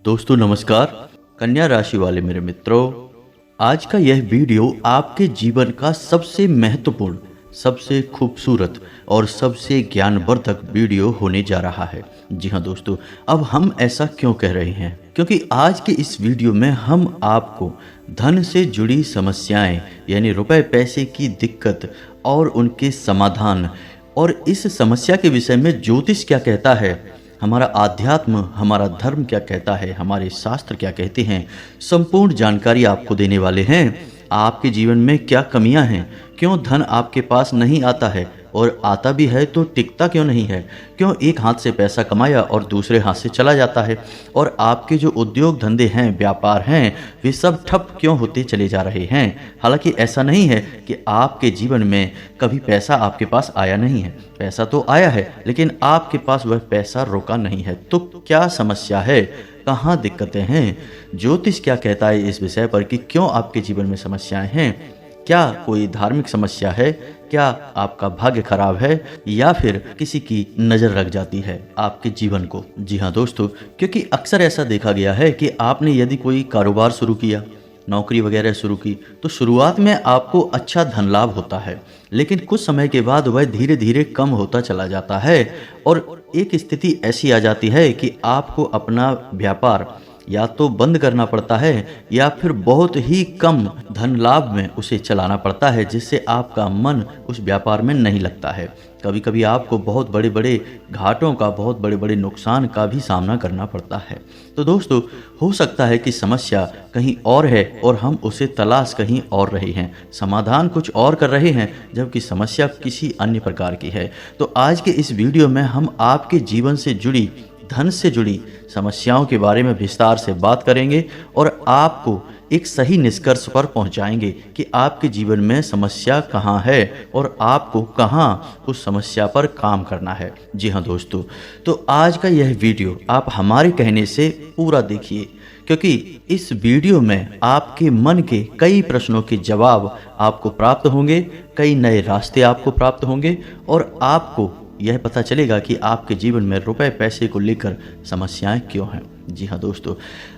दोस्तों नमस्कार। कन्या राशि वाले मेरे मित्रों, आज का यह वीडियो आपके जीवन का सबसे महत्वपूर्ण, सबसे खूबसूरत और सबसे ज्ञानवर्धक वीडियो होने जा रहा है। जी हाँ दोस्तों, अब हम ऐसा क्यों कह रहे हैं? क्योंकि आज के इस वीडियो में हम आपको धन से जुड़ी समस्याएं यानी रुपए पैसे की दिक्कत और उनके समाधान और इस समस्या के विषय में ज्योतिष क्या कहता है, हमारा आध्यात्म, हमारा धर्म क्या कहता है, हमारे शास्त्र क्या कहते हैं, संपूर्ण जानकारी आपको देने वाले हैं। आपके जीवन में क्या कमियां हैं, क्यों धन आपके पास नहीं आता है और आता भी है तो टिकता क्यों नहीं है, क्यों एक हाथ से पैसा कमाया और दूसरे हाथ से चला जाता है, और आपके जो उद्योग धंधे हैं, व्यापार हैं, वे सब ठप क्यों होते चले जा रहे हैं। हालांकि ऐसा नहीं है कि आपके जीवन में कभी पैसा आपके पास आया नहीं है, पैसा तो आया है, लेकिन आपके पास वह पैसा रुका नहीं है। तो क्या समस्या है, कहाँ दिक्कतें हैं, ज्योतिष क्या कहता है इस विषय पर कि क्यों आपके जीवन में समस्याएं हैं? क्या कोई धार्मिक समस्या है, क्या आपका भाग्य खराब है, या फिर किसी की नज़र लग जाती है आपके जीवन को? जी हाँ दोस्तों, क्योंकि अक्सर ऐसा देखा गया है कि आपने यदि कोई कारोबार शुरू किया, नौकरी वगैरह शुरू की, तो शुरुआत में आपको अच्छा धन लाभ होता है, लेकिन कुछ समय के बाद वह धीरे धीरे कम होता चला जाता है और एक स्थिति ऐसी आ जाती है कि आपको अपना व्यापार या तो बंद करना पड़ता है या फिर बहुत ही कम धन लाभ में उसे चलाना पड़ता है, जिससे आपका मन उस व्यापार में नहीं लगता है। कभी कभी आपको बहुत बड़े बड़े घाटों का, बहुत बड़े बड़े नुकसान का भी सामना करना पड़ता है। तो दोस्तों, हो सकता है कि समस्या कहीं और है और हम उसे तलाश कहीं और रहे हैं, समाधान कुछ और कर रहे हैं, जबकि समस्या किसी अन्य प्रकार की है। तो आज के इस वीडियो में हम आपके जीवन से जुड़ी, धन से जुड़ी समस्याओं के बारे में विस्तार से बात करेंगे और आपको एक सही निष्कर्ष पर पहुंचाएंगे कि आपके जीवन में समस्या कहां है और आपको कहां उस समस्या पर काम करना है। जी हां दोस्तों, तो आज का यह वीडियो आप हमारे कहने से पूरा देखिए, क्योंकि इस वीडियो में आपके मन के कई प्रश्नों के जवाब आपको प्राप्त होंगे, कई नए रास्ते आपको प्राप्त होंगे और आपको यह पता चलेगा कि आपके जीवन में रुपए पैसे को लेकर समस्याएं क्यों हैं। जी हाँ दोस्तों,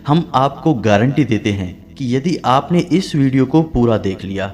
हम आपको गारंटी देते हैं कि यदि आपने इस वीडियो को पूरा देख लिया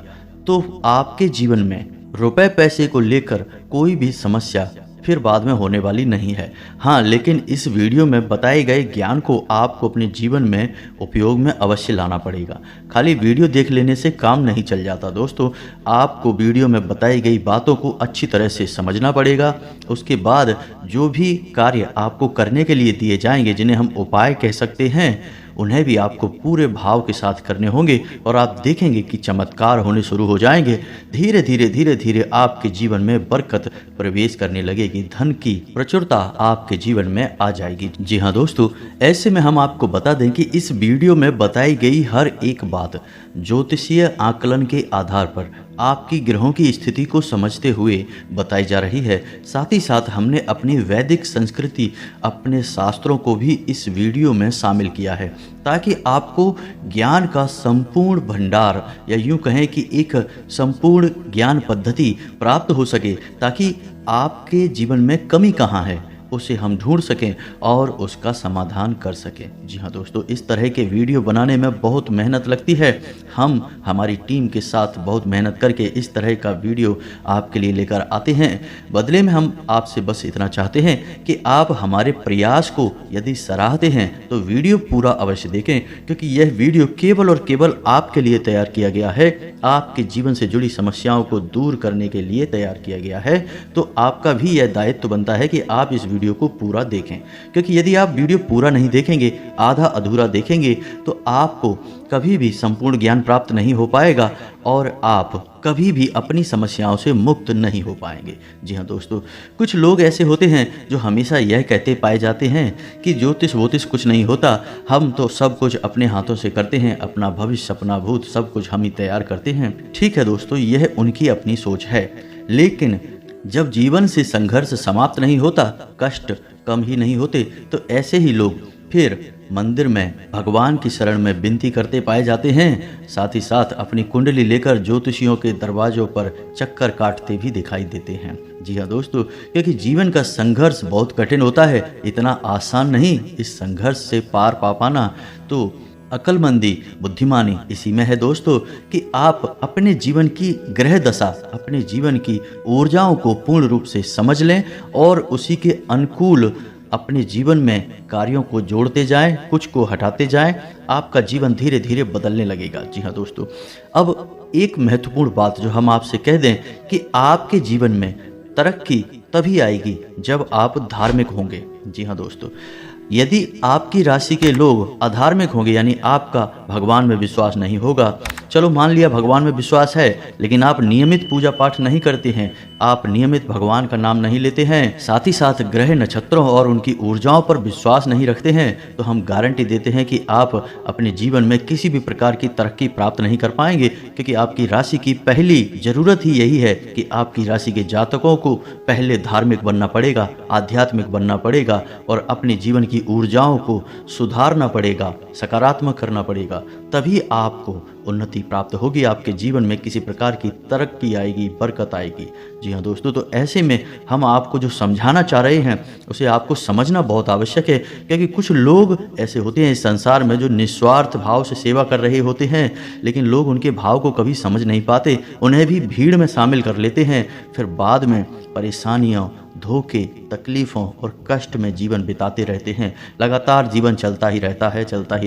तो आपके जीवन में रुपए पैसे को लेकर कोई भी समस्या फिर बाद में होने वाली नहीं है। हाँ, लेकिन इस वीडियो में बताए गए ज्ञान को आपको अपने जीवन में उपयोग में अवश्य लाना पड़ेगा। खाली वीडियो देख लेने से काम नहीं चल जाता दोस्तों, आपको वीडियो में बताई गई बातों को अच्छी तरह से समझना पड़ेगा। उसके बाद जो भी कार्य आपको करने के लिए दिए जाएंगे, जिन्हें हम उपाय कह सकते हैं, उन्हें भी आपको पूरे भाव के साथ करने होंगे और आप देखेंगे कि चमत्कार होने शुरू हो जाएंगे। धीरे धीरे आपके जीवन में बरकत प्रवेश करने लगेगी, धन की प्रचुरता आपके जीवन में आ जाएगी। जी हाँ दोस्तों, ऐसे में हम आपको बता दें कि इस वीडियो में बताई गई हर एक बात ज्योतिषीय आकलन के आधार पर आपकी ग्रहों की स्थिति को समझते हुए बताई जा रही है। साथ ही साथ हमने अपनी वैदिक संस्कृति, अपने शास्त्रों को भी इस वीडियो में शामिल किया है, ताकि आपको ज्ञान का संपूर्ण भंडार, या यूं कहें कि एक संपूर्ण ज्ञान पद्धति प्राप्त हो सके, ताकि आपके जीवन में कमी कहाँ है उसे हम ढूंढ सकें और उसका समाधान कर सकें। जी हाँ दोस्तों, इस तरह के वीडियो बनाने में बहुत मेहनत लगती है। हम हमारी टीम के साथ बहुत मेहनत करके इस तरह का वीडियो आपके लिए लेकर आते हैं। बदले में हम आपसे बस इतना चाहते हैं कि आप हमारे प्रयास को यदि सराहते हैं तो वीडियो पूरा अवश्य देखें, क्योंकि यह वीडियो केवल और केवल आपके लिए तैयार किया गया है, आपके जीवन से जुड़ी समस्याओं को दूर करने के लिए तैयार किया गया है। तो आपका भी यह दायित्व बनता है कि आप इस वीडियो को पूरा देखें, क्योंकि यदि आप वीडियो पूरा नहीं देखेंगे, आधा अधूरा देखेंगे, तो आपको कभी भी संपूर्ण ज्ञान प्राप्त नहीं हो पाएगा और आप कभी भी अपनी समस्याओं से मुक्त नहीं हो पाएंगे। जी हाँ दोस्तों, कुछ लोग ऐसे होते हैं जो हमेशा यह कहते पाए जाते हैं कि ज्योतिष वोतिष कुछ नहीं होता, हम तो सब कुछ अपने हाथों से करते हैं, अपना भविष्य अपना भूत सब कुछ हम ही तैयार करते हैं। ठीक है दोस्तों, यह उनकी अपनी सोच है, लेकिन जब जीवन से संघर्ष समाप्त नहीं होता, कष्ट कम ही नहीं होते, तो ऐसे ही लोग फिर मंदिर में भगवान की शरण में विनती करते पाए जाते हैं। साथ ही साथ अपनी कुंडली लेकर ज्योतिषियों के दरवाजों पर चक्कर काटते भी दिखाई देते हैं। जी हाँ दोस्तों, क्योंकि जीवन का संघर्ष बहुत कठिन होता है, इतना आसान नहीं। इस संघर्ष से पार पा पाना तो अक्लमंदी, बुद्धिमानी इसी में है दोस्तों, कि आप अपने जीवन की ग्रह दशा, अपने जीवन की ऊर्जाओं को पूर्ण रूप से समझ लें और उसी के अनुकूल अपने जीवन में कार्यों को जोड़ते जाएं, कुछ को हटाते जाएं, आपका जीवन धीरे धीरे बदलने लगेगा। जी हाँ दोस्तों, अब एक महत्वपूर्ण बात जो हम आपसे कह दें कि आपके जीवन में तरक्की तभी आएगी जब आप धार्मिक होंगे। जी हाँ दोस्तों, यदि आपकी राशि के लोग अधार्मिक होंगे, यानी आपका भगवान में विश्वास नहीं होगा, चलो मान लिया भगवान में विश्वास है लेकिन आप नियमित पूजा पाठ नहीं करते हैं, आप नियमित भगवान का नाम नहीं लेते हैं, साथ ही साथ ग्रह नक्षत्रों और उनकी ऊर्जाओं पर विश्वास नहीं रखते हैं, तो हम गारंटी देते हैं कि आप अपने जीवन में किसी भी प्रकार की तरक्की प्राप्त नहीं कर पाएंगे। क्योंकि आपकी राशि की पहली जरूरत ही यही है कि आपकी राशि के जातकों को पहले धार्मिक बनना पड़ेगा, आध्यात्मिक बनना पड़ेगा और अपने जीवन की ऊर्जाओं को सुधारना पड़ेगा, सकारात्मक करना पड़ेगा, तभी आपको उन्नति प्राप्त होगी, आपके जीवन में किसी प्रकार की तरक्की आएगी, बरकत आएगी। जी हाँ दोस्तों, तो ऐसे में हम आपको जो समझाना चाह रहे हैं उसे आपको समझना बहुत आवश्यक है। क्योंकि कुछ लोग ऐसे होते हैं इस संसार में जो निस्वार्थ भाव से सेवा कर रहे होते हैं, लेकिन लोग उनके भाव को कभी समझ नहीं पाते, उन्हें भी भीड़ में शामिल कर लेते हैं, फिर बाद में परेशानियों, धोखे, तकलीफ़ों और कष्ट में जीवन बिताते रहते हैं। लगातार जीवन चलता ही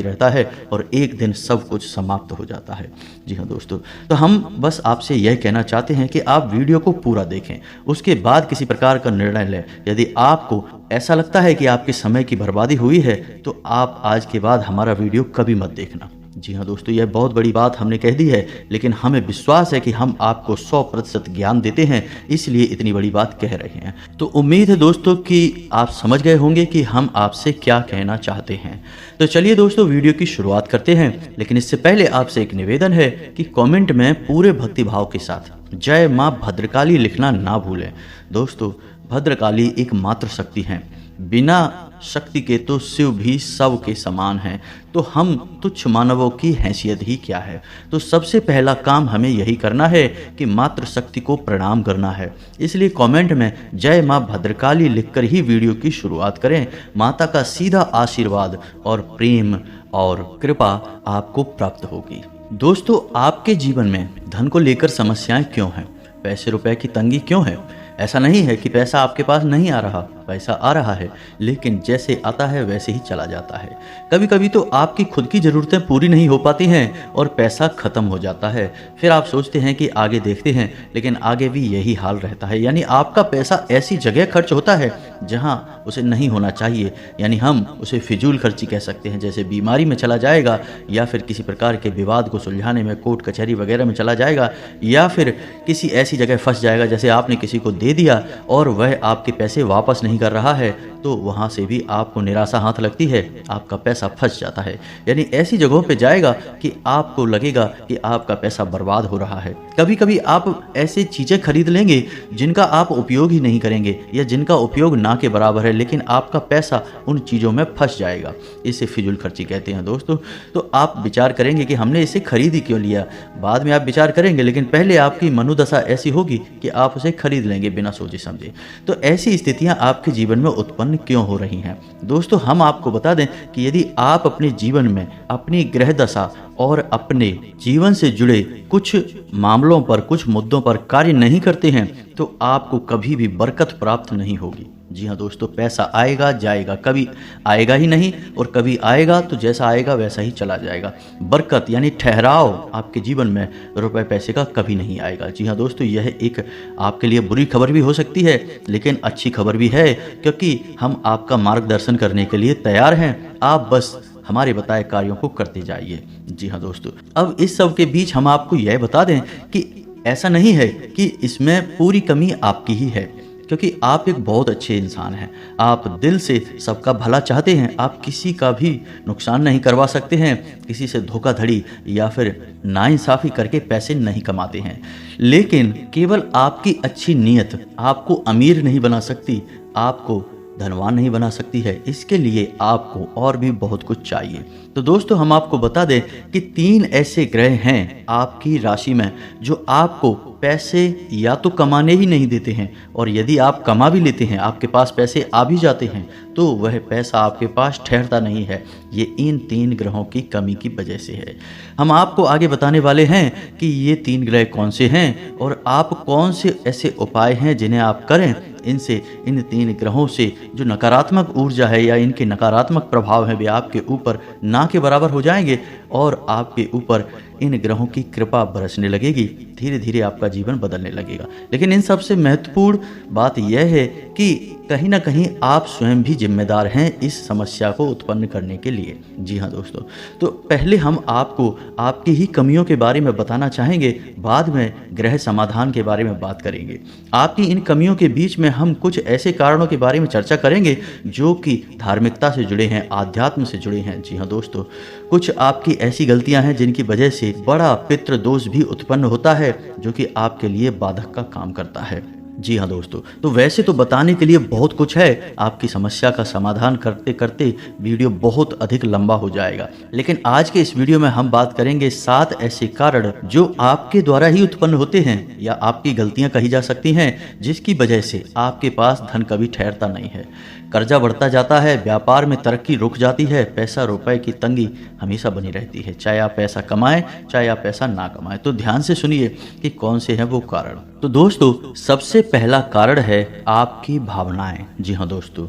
रहता है और एक दिन सब कुछ समाप्त हो जाता है। जी हाँ दोस्तों, तो हम बस आपसे यह कहना चाहते हैं कि आप वीडियो को पूरा देखें, उसके बाद किसी प्रकार का निर्णय लें। यदि आपको ऐसा लगता है कि आपके समय की बर्बादी हुई है तो आप आज के बाद हमारा वीडियो कभी मत देखना। जी हाँ दोस्तों, यह बहुत बड़ी बात हमने कह दी है, लेकिन हमें विश्वास है कि हम आपको 100% ज्ञान देते हैं, इसलिए इतनी बड़ी बात कह रहे हैं। तो उम्मीद है दोस्तों कि आप समझ गए होंगे कि हम आपसे क्या कहना चाहते हैं। तो चलिए दोस्तों, वीडियो की शुरुआत करते हैं, लेकिन इससे पहले आपसे एक निवेदन है कि कमेंट में पूरे भक्तिभाव के साथ जय माँ भद्रकाली लिखना ना भूलें। दोस्तों, भद्रकाली एक मात्र शक्ति हैं, बिना शक्ति के तो शिव भी सब के समान हैं, तो हम तुच्छ मानवों की हैसियत ही क्या है। तो सबसे पहला काम हमें यही करना है कि मात्र शक्ति को प्रणाम करना है। इसलिए कमेंट में जय माँ भद्रकाली लिखकर ही वीडियो की शुरुआत करें। माता का सीधा आशीर्वाद और प्रेम और कृपा आपको प्राप्त होगी। दोस्तों, आपके जीवन में धन को लेकर समस्याएं क्यों हैं? पैसे रुपए की तंगी क्यों है? ऐसा नहीं है कि पैसा आपके पास नहीं आ रहा, पैसा आ रहा है, लेकिन जैसे आता है वैसे ही चला जाता है। कभी कभी तो आपकी खुद की ज़रूरतें पूरी नहीं हो पाती हैं और पैसा ख़त्म हो जाता है। फिर आप सोचते हैं कि आगे देखते हैं, लेकिन आगे भी यही हाल रहता है। यानी आपका पैसा ऐसी जगह खर्च होता है जहां उसे नहीं होना चाहिए, यानी हम उसे फिजूल खर्ची कह सकते हैं। जैसे बीमारी में चला जाएगा, या फिर किसी प्रकार के विवाद को सुलझाने में कोर्ट कचहरी वगैरह में चला जाएगा, या फिर किसी ऐसी जगह फंस जाएगा जैसे आपने किसी को दे दिया और वह आपके पैसे वापस नहीं कर रहा है, तो वहाँ से भी आपको निराशा हाथ लगती है, आपका पैसा फंस जाता है। यानी ऐसी जगहों पे जाएगा कि आपको लगेगा कि आपका पैसा बर्बाद हो रहा है। कभी कभी आप ऐसी चीज़ें खरीद लेंगे जिनका आप उपयोग ही नहीं करेंगे या जिनका उपयोग ना के बराबर है, लेकिन आपका पैसा उन चीज़ों में फंस जाएगा। इसे फिजूल खर्ची कहते हैं दोस्तों। तो आप विचार करेंगे कि हमने इसे खरीद ही क्यों लिया, बाद में आप विचार करेंगे, लेकिन पहले आपकी मनोदशा ऐसी होगी कि आप उसे खरीद लेंगे बिना सोचे समझे। तो ऐसी स्थितियां आपके जीवन में उत्पन्न क्यों हो रही हैं? दोस्तों, हम आपको बता दें कि यदि आप अपने जीवन में अपनी ग्रह दशा और अपने जीवन से जुड़े कुछ मामलों पर, कुछ मुद्दों पर कार्य नहीं करते हैं तो आपको कभी भी बरकत प्राप्त नहीं होगी। जी हाँ दोस्तों, पैसा आएगा जाएगा, कभी आएगा ही नहीं, और कभी आएगा तो जैसा आएगा वैसा ही चला जाएगा। बरकत यानी ठहराव आपके जीवन में रुपए पैसे का कभी नहीं आएगा। जी हाँ दोस्तों, यह एक आपके लिए बुरी खबर भी हो सकती है, लेकिन अच्छी खबर भी है, क्योंकि हम आपका मार्गदर्शन करने के लिए तैयार हैं। आप बस हमारे बताए कार्यों को करते जाइए। जी हाँ दोस्तों, अब इस सब के बीच हम आपको यह बता दें कि ऐसा नहीं है कि इसमें पूरी कमी आपकी ही है, क्योंकि आप एक बहुत अच्छे इंसान हैं। आप दिल से सबका भला चाहते हैं, आप किसी का भी नुकसान नहीं करवा सकते हैं, किसी से धोखाधड़ी या फिर नाइंसाफ़ी करके पैसे नहीं कमाते हैं। लेकिन केवल आपकी अच्छी नीयत आपको अमीर नहीं बना सकती, आपको धनवान नहीं बना सकती है। इसके लिए आपको और भी बहुत कुछ चाहिए। तो दोस्तों हम आपको बता दें कि 3 ऐसे ग्रह हैं आपकी राशि में जो आपको पैसे या तो कमाने ही नहीं देते हैं, और यदि आप कमा भी लेते हैं, आपके पास पैसे आ भी जाते हैं, तो वह पैसा आपके पास ठहरता नहीं है। ये इन 3 ग्रहों की कमी की वजह से है। हम आपको आगे बताने वाले हैं कि ये 3 ग्रह कौन से हैं और आप कौन से ऐसे उपाय हैं जिन्हें आप करें, इनसे इन 3 ग्रहों से जो नकारात्मक ऊर्जा है या इनके नकारात्मक प्रभाव हैं वे आपके ऊपर ना के बराबर हो जाएंगे और आपके ऊपर इन ग्रहों की कृपा बरसने लगेगी। धीरे धीरे आपका जीवन बदलने लगेगा। लेकिन इन सबसे महत्वपूर्ण बात यह है कि कहीं ना कहीं आप स्वयं भी जिम्मेदार हैं इस समस्या को उत्पन्न करने के लिए। जी हाँ दोस्तों, तो पहले हम आपको आपकी ही कमियों के बारे में बताना चाहेंगे, बाद में ग्रह समाधान के बारे में बात करेंगे। आपकी इन कमियों के बीच में हम कुछ ऐसे कारणों के बारे में चर्चा करेंगे जो कि धार्मिकता से जुड़े हैं, आध्यात्म से जुड़े हैं। जी हाँ दोस्तों, कुछ आपकी ऐसी गलतियां हैं जिनकी वजह से बड़ा पितृ दोष भी उत्पन्न होता है जो कि आपके लिए बाधक का काम करता है। जी हाँ दोस्तों, तो वैसे तो बताने के लिए बहुत कुछ है, आपकी समस्या का समाधान करते करते वीडियो बहुत अधिक लंबा हो जाएगा। लेकिन आज के इस वीडियो में हम बात करेंगे 7 ऐसे कारण जो आपके द्वारा ही उत्पन्न होते हैं या आपकी गलतियां कही जा सकती हैं, जिसकी वजह से आपके पास धन कभी ठहरता नहीं है, कर्जा बढ़ता जाता है, व्यापार में तरक्की रुक जाती है, पैसा रुपए की तंगी हमेशा बनी रहती है, चाहे आप पैसा कमाएं चाहे आप पैसा ना कमाएं। तो ध्यान से सुनिए कि कौन से हैं वो कारण। तो दोस्तों सबसे पहला कारण है आपकी भावनाएं। जी हाँ दोस्तों,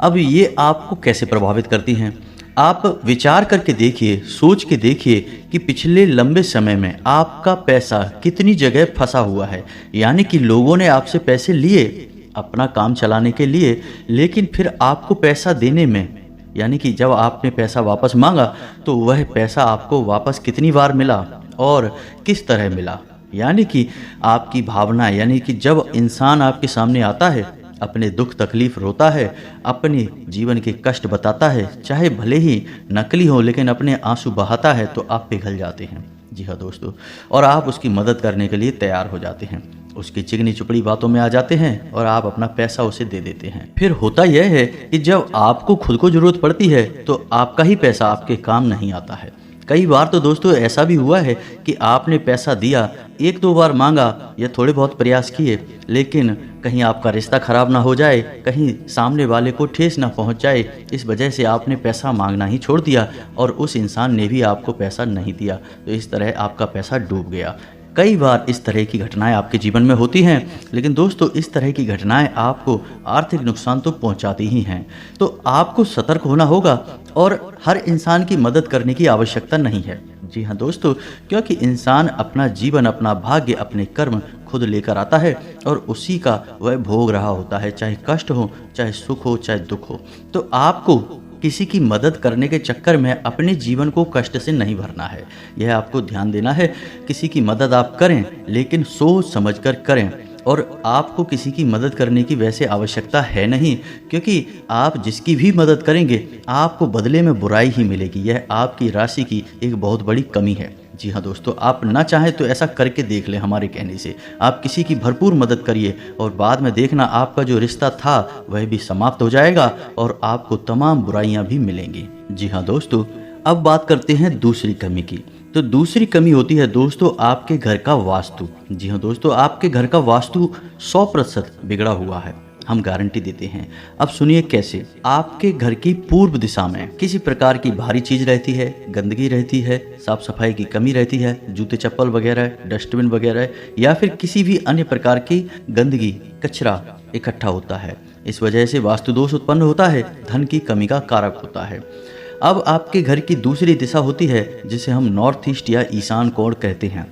अब ये आपको कैसे प्रभावित करती हैं? आप विचार करके देखिए, सोच के देखिए कि पिछले लंबे समय में आपका पैसा कितनी जगह फंसा हुआ है। यानी कि लोगों ने आपसे पैसे लिए अपना काम चलाने के लिए, लेकिन फिर आपको पैसा देने में, यानी कि जब आपने पैसा वापस मांगा तो वह पैसा आपको वापस कितनी बार मिला और किस तरह मिला। यानी कि आपकी भावना, यानी कि जब इंसान आपके सामने आता है, अपने दुख तकलीफ रोता है, अपने जीवन के कष्ट बताता है, चाहे भले ही नकली हो लेकिन अपने आंसू बहाता है, तो आप पिघल जाते हैं। जी हाँ दोस्तों, और आप उसकी मदद करने के लिए तैयार हो जाते हैं, उसकी चिकनी चुपड़ी बातों में आ जाते हैं और आप अपना पैसा उसे दे देते हैं। फिर होता यह है कि जब आपको खुद को जरूरत पड़ती है तो आपका ही पैसा आपके काम नहीं आता है। कई बार तो दोस्तों ऐसा भी हुआ है कि आपने पैसा दिया, 1-2 बार मांगा या थोड़े बहुत प्रयास किए, लेकिन कहीं आपका रिश्ता खराब ना हो जाए, कहीं सामने वाले को ठेस ना पहुंच जाए, इस वजह से आपने पैसा मांगना ही छोड़ दिया और उस इंसान ने भी आपको पैसा नहीं दिया, तो इस तरह आपका पैसा डूब गया। कई बार इस तरह की घटनाएं आपके जीवन में होती हैं। लेकिन दोस्तों इस तरह की घटनाएं आपको आर्थिक नुकसान तो पहुंचाती ही हैं, तो आपको सतर्क होना होगा और हर इंसान की मदद करने की आवश्यकता नहीं है। जी हाँ दोस्तों, क्योंकि इंसान अपना जीवन, अपना भाग्य, अपने कर्म खुद लेकर आता है और उसी का वह भोग रहा होता है, चाहे कष्ट हो, चाहे सुख हो, चाहे दुख हो। तो आपको किसी की मदद करने के चक्कर में अपने जीवन को कष्ट से नहीं भरना है, यह आपको ध्यान देना है। किसी की मदद आप करें लेकिन सोच समझकर करें, और आपको किसी की मदद करने की वैसे आवश्यकता है नहीं, क्योंकि आप जिसकी भी मदद करेंगे आपको बदले में बुराई ही मिलेगी। यह आपकी राशि की एक बहुत बड़ी कमी है। जी हाँ दोस्तों, आप ना चाहें तो ऐसा करके देख लें। हमारे कहने से आप किसी की भरपूर मदद करिए और बाद में देखना आपका जो रिश्ता था वह भी समाप्त हो जाएगा और आपको तमाम बुराइयां भी मिलेंगी। जी हाँ दोस्तों, अब बात करते हैं दूसरी कमी की। तो दूसरी कमी होती है दोस्तों आपके घर का वास्तु। जी हाँ दोस्तों, आपके घर का वास्तु 100% बिगड़ा हुआ है, हम गारंटी देते हैं। अब सुनिए कैसे। आपके घर की पूर्व दिशा में किसी प्रकार की भारी चीज रहती है, गंदगी रहती है, साफ सफाई की कमी रहती है, जूते चप्पल वगैरह, डस्टबिन वगैरह, या फिर किसी भी अन्य प्रकार की गंदगी, कचरा इकट्ठा होता है। इस वजह से वास्तु दोष उत्पन्न होता है, धन की कमी का कारक होता है। अब आपके घर की दूसरी दिशा होती है जिसे हम नॉर्थ ईस्ट या ईशान कोण कहते हैं।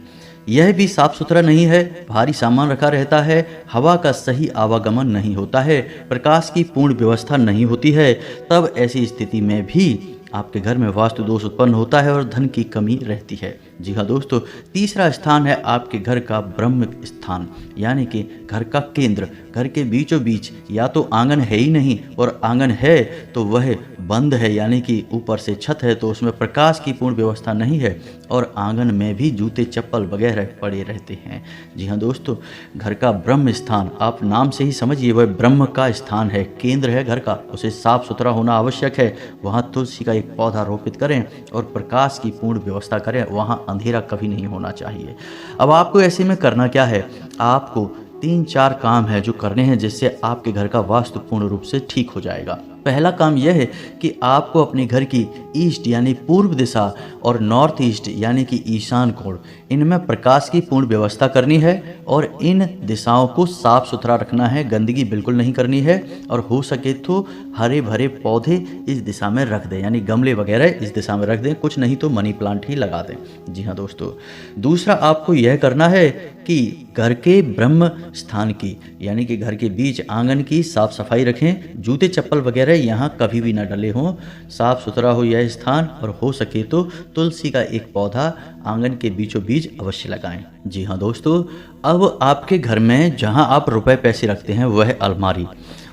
यह भी साफ सुथरा नहीं है, भारी सामान रखा रहता है, हवा का सही आवागमन नहीं होता है, प्रकाश की पूर्ण व्यवस्था नहीं होती है। तब ऐसी स्थिति में भी आपके घर में वास्तु दोष उत्पन्न होता है और धन की कमी रहती है। जी हाँ दोस्तों, तीसरा स्थान है आपके घर का ब्रह्म स्थान, यानी कि घर का केंद्र। घर के बीचों बीच या तो आंगन है ही नहीं, और आंगन है तो वह बंद है, यानी कि ऊपर से छत है तो उसमें प्रकाश की पूर्ण व्यवस्था नहीं है, और आंगन में भी जूते चप्पल वगैरह पड़े रहते हैं। जी हाँ दोस्तों, घर का ब्रह्म स्थान, आप नाम से ही समझिए, वह ब्रह्म का स्थान है, केंद्र है घर का, उसे साफ सुथरा होना आवश्यक है। वहाँ तुलसी का एक पौधा रोपित करें और प्रकाश की पूर्ण व्यवस्था करें, वहाँ अंधेरा कभी नहीं होना चाहिए। अब आपको ऐसे में करना क्या है, आपको 3-4 काम है जो करने हैं, जिससे आपके घर का वास्तु पूर्ण रूप से ठीक हो जाएगा। पहला काम यह है कि आपको अपने घर की ईस्ट यानी पूर्व दिशा और नॉर्थ ईस्ट यानी कि ईशान कोण, इनमें प्रकाश की पूर्ण व्यवस्था करनी है, और इन दिशाओं को साफ सुथरा रखना है, गंदगी बिल्कुल नहीं करनी है, और हो सके तो हरे भरे पौधे इस दिशा में रख दें, यानी गमले वगैरह इस दिशा में रख दें, कुछ नहीं तो मनी प्लांट ही लगा दें। जी हाँ दोस्तों, दूसरा आपको यह करना है कि घर के ब्रह्म स्थान की यानी कि घर के बीच आंगन की साफ सफाई रखें, जूते चप्पल वगैरह यहाँ कभी भी न डले हों, साफ सुथरा हो यह स्थान, और हो सके तो तुलसी का एक पौधा आंगन के बीचों बीच अवश्य लगाएं। जी हाँ दोस्तों, अब आपके घर में जहाँ आप रुपए पैसे रखते हैं वह अलमारी,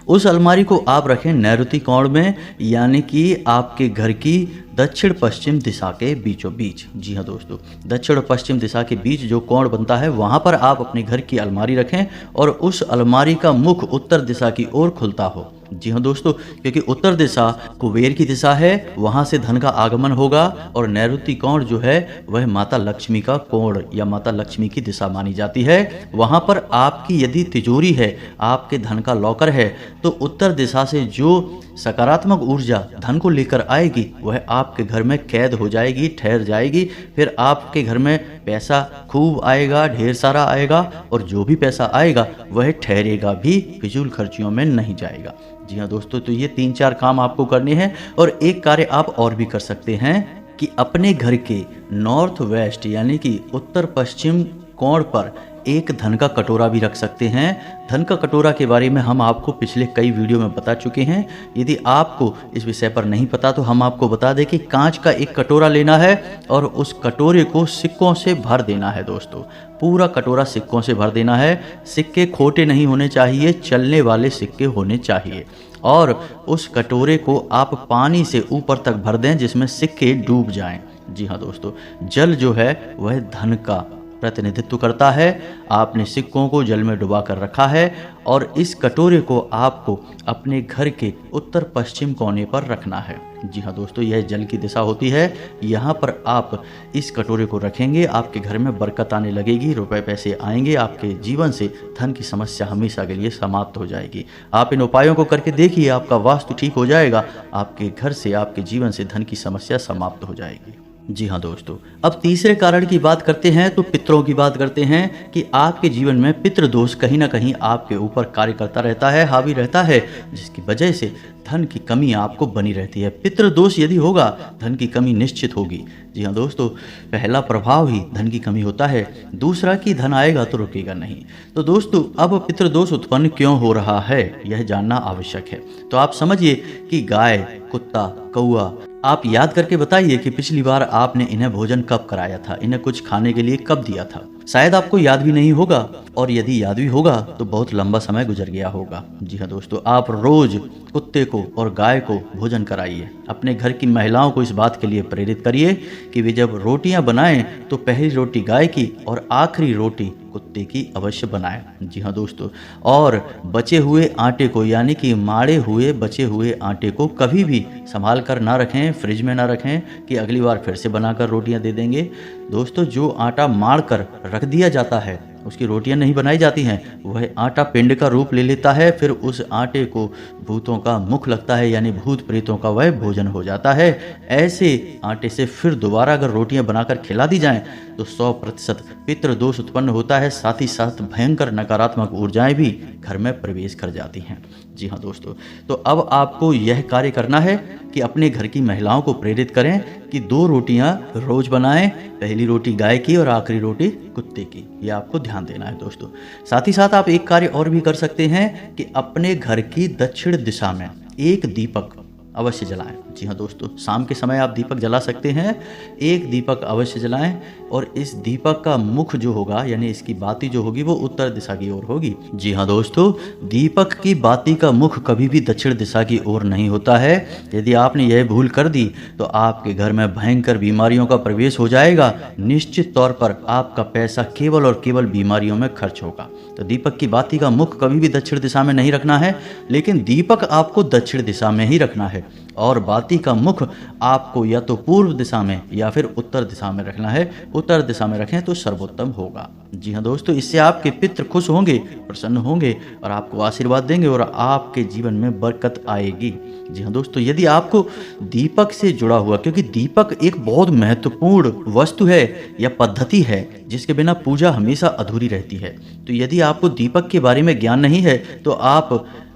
उस अलमारी को आप रखें नैऋति कोण में, यानी कि आपके घर की दक्षिण पश्चिम दिशा के बीचों बीच। जी हाँ दोस्तों, दक्षिण और पश्चिम दिशा के बीच जो कोण बनता है वहाँ पर आप अपने घर की अलमारी रखें, और उस अलमारी का मुख उत्तर दिशा की ओर खुलता हो। जी हाँ दोस्तों, क्योंकि उत्तर दिशा कुबेर की दिशा है, वहाँ से धन का आगमन होगा, और नैऋति कोण जो है वह माता लक्ष्मी का कोण या माता लक्ष्मी की दिशा मानी जाती है। वहाँ पर आपकी यदि तिजोरी है, आपके धन का लॉकर है, तो उत्तर दिशा से जो सकारात्मक ऊर्जा धन को लेकर आएगी वह आपके घर में कैद हो जाएगी, ठहर जाएगी, फिर आपके घर में पैसा खूब आएगा, ढेर सारा आएगा, और जो भी पैसा आएगा वह ठहरेगा भी, फिजूल खर्चियों में नहीं जाएगा। जी हाँ दोस्तों, तो ये 3-4 काम आपको करने हैं, और एक कार्य आप और भी कर सकते हैं कि अपने घर के नॉर्थ वेस्ट यानी कि उत्तर पश्चिम कोण पर एक धन का कटोरा भी रख सकते हैं। धन का कटोरा के बारे में हम आपको पिछले कई वीडियो में बता चुके हैं। यदि आपको इस विषय पर नहीं पता तो हम आपको बता दें कि कांच का एक कटोरा लेना है, और उस कटोरे को सिक्कों से भर देना है। दोस्तों, पूरा कटोरा सिक्कों से भर देना है। सिक्के खोटे नहीं होने चाहिए, चलने वाले सिक्के होने चाहिए, और उस कटोरे को आप पानी से ऊपर तक भर दें जिसमें सिक्के डूब जाएं। जी हाँ दोस्तों, जल जो है वह धन का प्रतिनिधित्व करता है। आपने सिक्कों को जल में डुबा कर रखा है, और इस कटोरे को आपको अपने घर के उत्तर पश्चिम कोने पर रखना है। जी हाँ दोस्तों, यह जल की दिशा होती है। यहाँ पर आप इस कटोरे को रखेंगे, आपके घर में बरकत आने लगेगी, रुपए पैसे आएंगे, आपके जीवन से धन की समस्या हमेशा के लिए समाप्त हो जाएगी। आप इन उपायों को करके देखिए, आपका वास्तु ठीक हो जाएगा, आपके घर से, आपके जीवन से धन की समस्या समाप्त हो जाएगी। जी हाँ दोस्तों, अब तीसरे कारण की बात करते हैं, तो पितरों की बात करते हैं कि आपके जीवन में पितृ दोष कहीं ना कहीं आपके ऊपर कार्य करता रहता है, हावी रहता है, जिसकी वजह से धन की कमी आपको बनी रहती है। पितृ दोष यदि होगा, धन की कमी निश्चित होगी। जी हाँ दोस्तों, पहला प्रभाव ही धन की कमी होता है, दूसरा कि धन आएगा तो रुकेगा नहीं। तो दोस्तों, अब पितृ दोष उत्पन्न क्यों हो रहा है यह जानना आवश्यक है। तो आप समझिए कि गाय, कुत्ता, कौआ, आप याद करके बताइए कि पिछली बार आपने इन्हें भोजन कब कराया था, इन्हें कुछ खाने के लिए कब दिया था। शायद आपको याद भी नहीं होगा, और यदि याद भी होगा तो बहुत लंबा समय गुजर गया होगा। जी हाँ दोस्तों, आप रोज कुत्ते को और गाय को भोजन कराइए। अपने घर की महिलाओं को इस बात के लिए प्रेरित करिए कि वे जब रोटियां बनाएं तो पहली रोटी गाय की और आखिरी रोटी कुत्ते की अवश्य बनाएं। जी हाँ दोस्तों, और बचे हुए आटे को यानी कि माड़े हुए बचे हुए आटे को कभी भी संभाल कर ना रखें, फ्रिज में ना रखें कि अगली बार फिर से बनाकर रोटियां दे देंगे। दोस्तों, जो आटा माड़ कर रख दिया जाता है उसकी रोटियां नहीं बनाई जाती हैं, वह आटा पिंड का रूप ले लेता है, फिर उस आटे को भूतों का मुख लगता है, यानी भूत प्रेतों का वह भोजन हो जाता है। ऐसे आटे से फिर दोबारा अगर रोटियां बनाकर खिला दी जाएं तो 100% पितृ दोष उत्पन्न होता है, साथ ही साथ भयंकर नकारात्मक ऊर्जाएं भी घर में प्रवेश कर जाती हैं। जी हाँ दोस्तों, तो अब आपको यह कार्य करना है कि अपने घर की महिलाओं को प्रेरित करें कि 2 रोटियां रोज बनाएं, पहली रोटी गाय की और आखिरी रोटी कुत्ते की। यह आपको ध्यान देना है दोस्तों। साथ ही साथ आप एक कार्य और भी कर सकते हैं कि अपने घर की दक्षिण दिशा में एक दीपक अवश्य जलाएं। जी हाँ दोस्तों, शाम के समय आप दीपक जला सकते हैं। एक दीपक अवश्य जलाएं और इस दीपक का मुख जो होगा यानी इसकी बाती जो होगी वो उत्तर दिशा की ओर होगी। जी हाँ दोस्तों, दीपक की बाती का मुख कभी भी दक्षिण दिशा की ओर नहीं होता है। यदि आपने यह भूल कर दी तो आपके घर में भयंकर बीमारियों का प्रवेश हो जाएगा। निश्चित तौर पर आपका पैसा केवल और केवल बीमारियों में खर्च होगा। तो दीपक की बाती का मुख कभी भी दक्षिण दिशा में नहीं रखना है, लेकिन दीपक आपको दक्षिण दिशा में ही रखना है और बाती का मुख आपको या तो पूर्व दिशा में या फिर उत्तर दिशा में रखना है। उत्तर दिशा में रखें तो सर्वोत्तम होगा। जी हाँ दोस्तों, इससे आपके पितृ खुश होंगे, प्रसन्न होंगे और आपको आशीर्वाद देंगे और आपके जीवन में बरकत आएगी। जी हाँ दोस्तों, यदि आपको दीपक से जुड़ा हुआ, क्योंकि दीपक एक बहुत महत्वपूर्ण वस्तु है या पद्धति है जिसके बिना पूजा हमेशा अधूरी रहती है, तो यदि आपको दीपक के बारे में ज्ञान नहीं है तो आप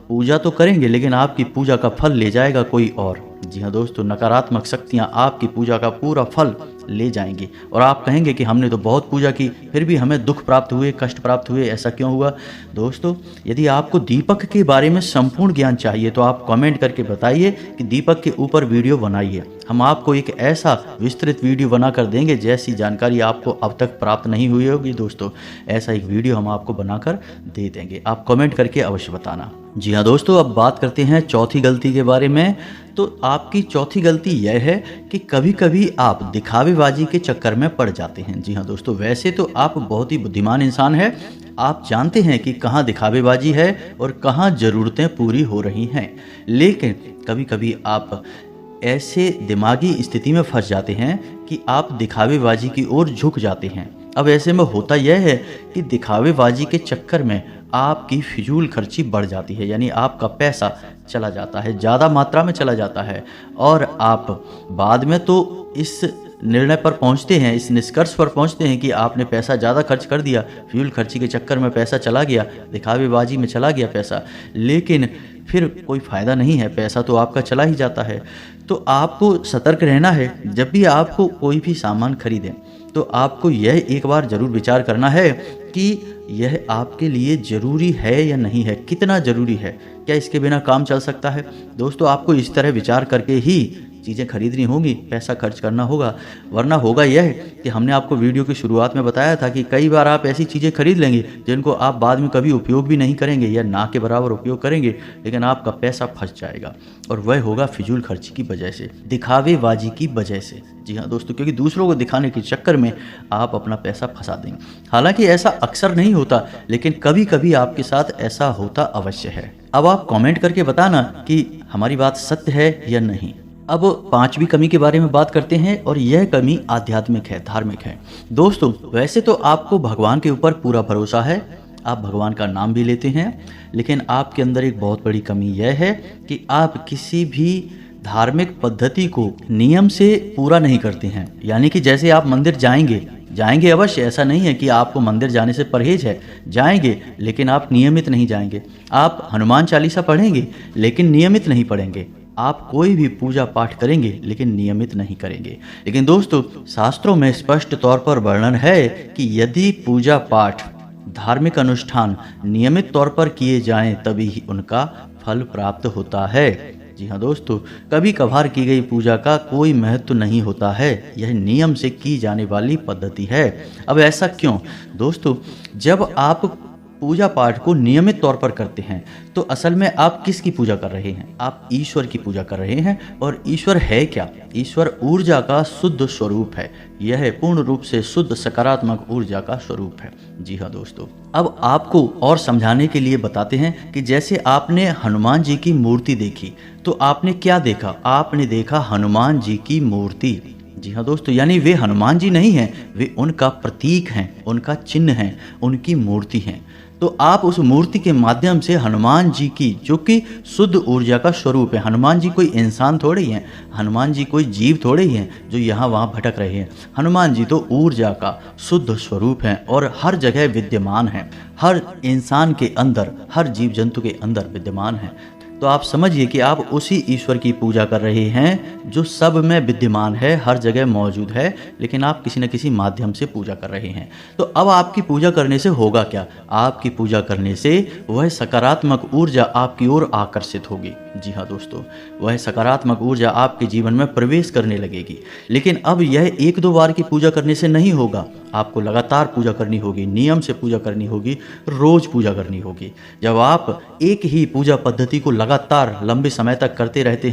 पूजा तो करेंगे लेकिन आपकी पूजा का फल ले जाएगा कोई और। जी हाँ दोस्तों, नकारात्मक शक्तियाँ आपकी पूजा का पूरा फल ले जाएंगी और आप कहेंगे कि हमने तो बहुत पूजा की फिर भी हमें दुख प्राप्त हुए, कष्ट प्राप्त हुए, ऐसा क्यों हुआ। दोस्तों, यदि आपको दीपक के बारे में संपूर्ण ज्ञान चाहिए तो आप कमेंट करके बताइए कि दीपक के ऊपर वीडियो बनाइए। हम आपको एक ऐसा विस्तृत वीडियो बना कर देंगे जैसी जानकारी आपको अब तक प्राप्त नहीं हुई होगी। दोस्तों, ऐसा एक वीडियो हम आपको बनाकर दे देंगे, आप कमेंट करके अवश्य बताना। जी हाँ दोस्तों, अब बात करते हैं चौथी गलती के बारे में। तो आपकी चौथी गलती यह है कि कभी कभी आप दिखावेबाजी के चक्कर में पड़ जाते हैं। जी हाँ दोस्तों, वैसे तो आप बहुत ही बुद्धिमान इंसान हैं, आप जानते हैं कि कहाँ दिखावेबाजी है और कहाँ ज़रूरतें पूरी हो रही हैं, लेकिन कभी कभी आप ऐसे दिमागी स्थिति में फंस जाते हैं कि आप दिखावेबाजी की ओर झुक जाते हैं। अब ऐसे में होता यह है कि दिखावेबाजी के चक्कर में आपकी फिजूल खर्ची बढ़ जाती है, यानी आपका पैसा चला जाता है, ज़्यादा मात्रा में चला जाता है और आप बाद में तो इस निर्णय पर पहुंचते हैं, इस निष्कर्ष पर पहुंचते हैं कि आपने पैसा ज़्यादा खर्च कर दिया, फिजूल खर्ची के चक्कर में पैसा चला गया, दिखावेबाजी में चला गया पैसा, लेकिन फिर कोई फ़ायदा नहीं है, पैसा तो आपका चला ही जाता है। तो आपको सतर्क रहना है। जब भी आपको कोई भी सामान खरीदें तो आपको यह एक बार ज़रूर विचार करना है कि यह आपके लिए ज़रूरी है या नहीं है, कितना ज़रूरी है, क्या इसके बिना काम चल सकता है। दोस्तों, आपको इस तरह विचार करके ही चीज़ें खरीदनी होगी, पैसा खर्च करना होगा, वरना होगा यह कि हमने आपको वीडियो की शुरुआत में बताया था कि कई बार आप ऐसी चीज़ें खरीद लेंगे जिनको आप बाद में कभी उपयोग भी नहीं करेंगे या ना के बराबर उपयोग करेंगे, लेकिन आपका पैसा फंस जाएगा और वह होगा फिजूल खर्ची की वजह से, दिखावेबाजी की वजह से। जी हाँ दोस्तों, क्योंकि दूसरों को दिखाने के चक्कर में आप अपना पैसा फंसा देंगे। हालांकि ऐसा अक्सर नहीं होता, लेकिन कभी कभी आपके साथ ऐसा होता अवश्य है। अब आप कमेंट करके बताना कि हमारी बात सत्य है या नहीं। अब पांचवी कमी के बारे में बात करते हैं और यह कमी आध्यात्मिक है, धार्मिक है। दोस्तों, वैसे तो आपको भगवान के ऊपर पूरा भरोसा है, आप भगवान का नाम भी लेते हैं, लेकिन आपके अंदर एक बहुत बड़ी कमी यह है कि आप किसी भी धार्मिक पद्धति को नियम से पूरा नहीं करते हैं। यानी कि जैसे आप मंदिर जाएंगे अवश्य, ऐसा नहीं है कि आपको मंदिर जाने से परहेज है, जाएंगे लेकिन आप नियमित नहीं जाएंगे। आप हनुमान चालीसा पढ़ेंगे लेकिन नियमित नहीं पढ़ेंगे। आप कोई भी पूजा पाठ करेंगे लेकिन नियमित नहीं करेंगे। लेकिन दोस्तों, शास्त्रों में स्पष्ट तौर पर वर्णन है कि यदि पूजा पाठ, धार्मिक अनुष्ठान नियमित तौर पर किए जाएं तभी ही उनका फल प्राप्त होता है। जी हाँ दोस्तों, कभी कभार की गई पूजा का कोई महत्व नहीं होता है, यह नियम से की जाने वाली पद्धति है। अब ऐसा क्यों? दोस्तों, जब आप पूजा पाठ को नियमित तौर पर करते हैं तो असल में आप किसकी पूजा कर रहे हैं? आप ईश्वर की पूजा कर रहे हैं। और ईश्वर है क्या? ईश्वर ऊर्जा का शुद्ध स्वरूप है, यह पूर्ण रूप से शुद्ध सकारात्मक ऊर्जा का स्वरूप है। जी हाँ दोस्तों, अब आपको और समझाने के लिए बताते हैं कि जैसे आपने हनुमान जी की मूर्ति देखी तो आपने क्या देखा? आपने देखा हनुमान जी की मूर्ति। जी हाँ दोस्तों, यानी वे हनुमान जी नहीं हैं, वे उनका प्रतीक हैं, उनका चिन्ह हैं, उनकी मूर्ति हैं। तो आप उस मूर्ति के माध्यम से हनुमान जी की, जो कि शुद्ध ऊर्जा का स्वरूप है, हनुमान जी कोई इंसान थोड़े ही हैं, हनुमान जी कोई जीव थोड़े ही हैं जो यहाँ वहाँ भटक रहे हैं। हनुमान जी तो ऊर्जा का शुद्ध स्वरूप हैं और हर जगह विद्यमान हैं, हर इंसान के अंदर, हर जीव जंतु के अंदर विद्यमान हैं। तो आप समझिए कि आप उसी ईश्वर की पूजा कर रहे हैं जो सब में विद्यमान है, हर जगह मौजूद है, लेकिन आप किसी न किसी माध्यम से पूजा कर रहे हैं। तो अब आपकी पूजा करने से होगा क्या? आपकी पूजा करने से वह सकारात्मक ऊर्जा आपकी ओर आकर्षित होगी। जी हाँ दोस्तों, वह सकारात्मक ऊर्जा आपके जीवन में प्रवेश करने लगेगी। लेकिन अब यह एक दो बार की पूजा करने से नहीं होगा, आपको लगातार पूजा करनी होगी, नियम से पूजा करनी होगी, रोज पूजा करनी होगी। जब आप एक ही पूजा पद्धति को लगातार लंबे समय तक करते रहते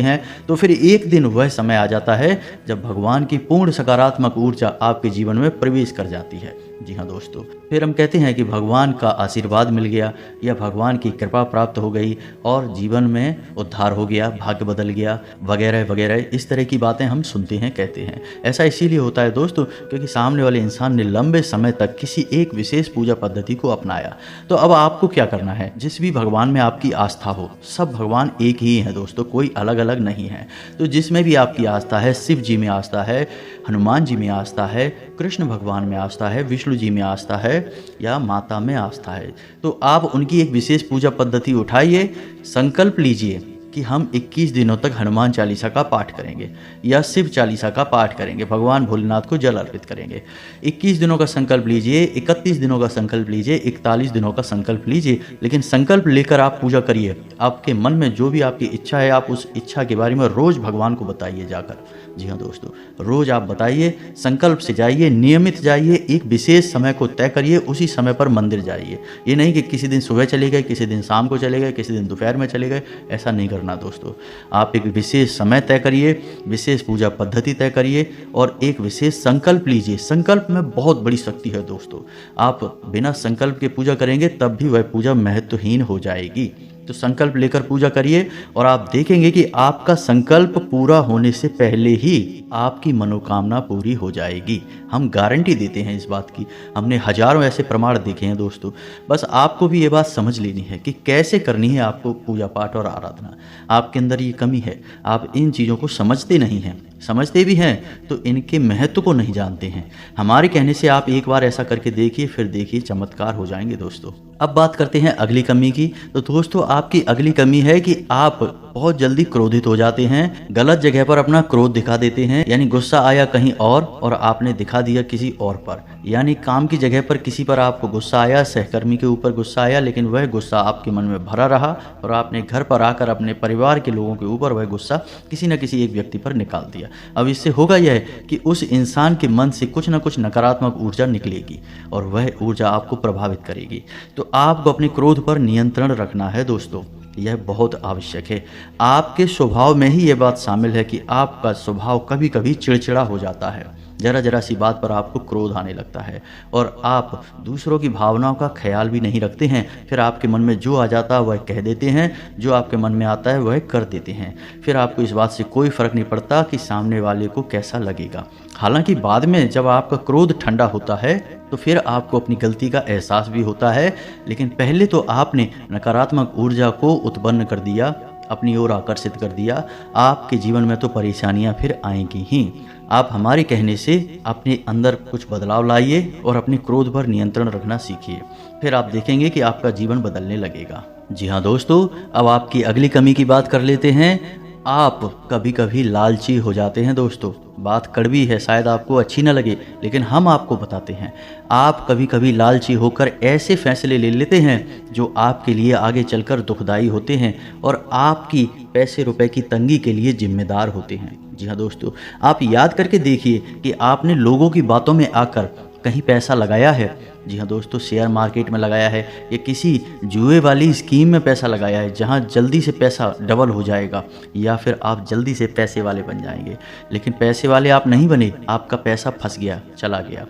हैं, तो फिर एक दिन वह समय आ जाता है जब भगवान की पूर्ण सकारात्मक ऊर्जा आपके जीवन में प्रवेश कर जाती है। जी हाँ दोस्तों, फिर हम कहते हैं कि भगवान का आशीर्वाद मिल गया या भगवान की कृपा प्राप्त हो गई और जीवन में उद्धार हो गया, भाग्य बदल गया, वगैरह वगैरह, इस तरह की बातें हम सुनते हैं, कहते हैं। ऐसा इसीलिए होता है दोस्तों क्योंकि सामने वाले इंसान ने लंबे समय तक किसी एक विशेष पूजा पद्धति को अपनाया। तो अब आपको क्या करना है, जिस भी भगवान में आपकी आस्था हो, सब भगवान एक ही हैं दोस्तों, कोई अलग अलग नहीं है। तो जिसमें भी आपकी आस्था है, शिव जी में आस्था है, हनुमान जी में आस्था है, कृष्ण भगवान में आस्था है, विष्णु जी में आस्था है या माता में आस्था है, तो आप उनकी एक विशेष पूजा पद्धति उठाइए, संकल्प लीजिए कि हम 21 दिनों तक हनुमान चालीसा का पाठ करेंगे या शिव चालीसा का पाठ करेंगे, भगवान भोलेनाथ को जल अर्पित करेंगे। 21 दिनों का संकल्प लीजिए, 31 दिनों का संकल्प लीजिए, 41 दिनों का संकल्प लीजिए, लेकिन संकल्प लेकर आप पूजा करिए। आपके मन में जो भी आपकी इच्छा है, आप उस इच्छा के बारे में रोज़ भगवान को बताइए जाकर। जी हाँ दोस्तों, रोज़ आप बताइए, संकल्प से जाइए, नियमित जाइए, एक विशेष समय को तय करिए, उसी समय पर मंदिर जाइए। ये नहीं कि किसी दिन सुबह चले गए, किसी दिन शाम को चले गए, किसी दिन दोपहर में चले गए, ऐसा नहीं करना दोस्तों। आप एक विशेष समय तय करिए, विशेष पूजा पद्धति तय करिए और एक विशेष संकल्प लीजिए। संकल्प में बहुत बड़ी शक्ति है दोस्तों। आप बिना संकल्प के पूजा करेंगे तब भी वह पूजा महत्वहीन हो जाएगी। तो संकल्प लेकर पूजा करिए और आप देखेंगे कि आपका संकल्प पूरा होने से पहले ही आपकी मनोकामना पूरी हो जाएगी। हम गारंटी देते हैं इस बात की, हमने हजारों ऐसे प्रमाण देखे हैं दोस्तों। बस आपको भी ये बात समझ लेनी है कि कैसे करनी है आपको पूजा पाठ और आराधना। आपके अंदर ये कमी है, आप इन चीज़ों को समझते नहीं हैं, समझते भी हैं तो इनके महत्व को नहीं जानते हैं। हमारे कहने से आप एक बार ऐसा करके देखिए, फिर देखिए चमत्कार हो जाएंगे दोस्तों। अब बात करते हैं अगली कमी की। तो दोस्तों, आपकी अगली कमी है कि आप बहुत जल्दी क्रोधित हो जाते हैं, गलत जगह पर अपना क्रोध दिखा देते हैं। यानी गुस्सा आया कहीं और आपने दिखा दिया किसी और पर। यानी काम की जगह पर किसी पर आपको गुस्सा आया, सहकर्मी के ऊपर गुस्सा आया, लेकिन वह गुस्सा आपके मन में भरा रहा और आपने घर पर आकर अपने परिवार के लोगों के ऊपर वह गुस्सा किसी न किसी एक व्यक्ति पर निकाल दिया। अब इससे होगा यह कि उस इंसान के मन से कुछ न कुछ नकारात्मक ऊर्जा निकलेगी और वह ऊर्जा आपको प्रभावित करेगी। तो आपको अपने क्रोध पर नियंत्रण रखना है दोस्तों, यह बहुत आवश्यक है। आपके स्वभाव में ही यह बात शामिल है कि आपका स्वभाव कभी कभी चिड़चिड़ा हो जाता है, जरा जरा सी बात पर आपको क्रोध आने लगता है और आप दूसरों की भावनाओं का ख्याल भी नहीं रखते हैं। फिर आपके मन में जो आ जाता है वह कह देते हैं, जो आपके मन में आता है वह कर देते हैं। फिर आपको इस बात से कोई फर्क नहीं पड़ता कि सामने वाले को कैसा लगेगा। हालांकि बाद में जब आपका क्रोध ठंडा होता है तो फिर आपको अपनी गलती का एहसास भी होता है, लेकिन पहले तो आपने नकारात्मक ऊर्जा को उत्पन्न कर दिया, अपनी ओर आकर्षित कर दिया। आपके जीवन में तो परेशानियां फिर आएंगी ही। आप हमारे कहने से अपने अंदर कुछ बदलाव लाइए और अपने क्रोध पर नियंत्रण रखना सीखिए, फिर आप देखेंगे कि आपका जीवन बदलने लगेगा। जी हाँ दोस्तों, अब आपकी अगली कमी की बात कर लेते हैं। आप कभी कभी लालची हो जाते हैं दोस्तों। बात कड़वी है, शायद आपको अच्छी न लगे, लेकिन हम आपको बताते हैं। आप कभी कभी लालची होकर ऐसे फैसले ले लेते हैं जो आपके लिए आगे चलकर दुखदाई होते हैं और आपकी पैसे रुपए की तंगी के लिए जिम्मेदार होते हैं। जी हाँ दोस्तों, आप याद करके देखिए कि आपने लोगों की बातों में आकर कहीं पैसा लगाया है। जी हाँ दोस्तों, शेयर मार्केट में लगाया है या किसी जुए वाली स्कीम में पैसा लगाया है जहाँ जल्दी से पैसा डबल हो जाएगा या फिर आप जल्दी से पैसे वाले बन जाएंगे। लेकिन पैसे वाले आप नहीं बने, आपका पैसा फंस गया, चला गया।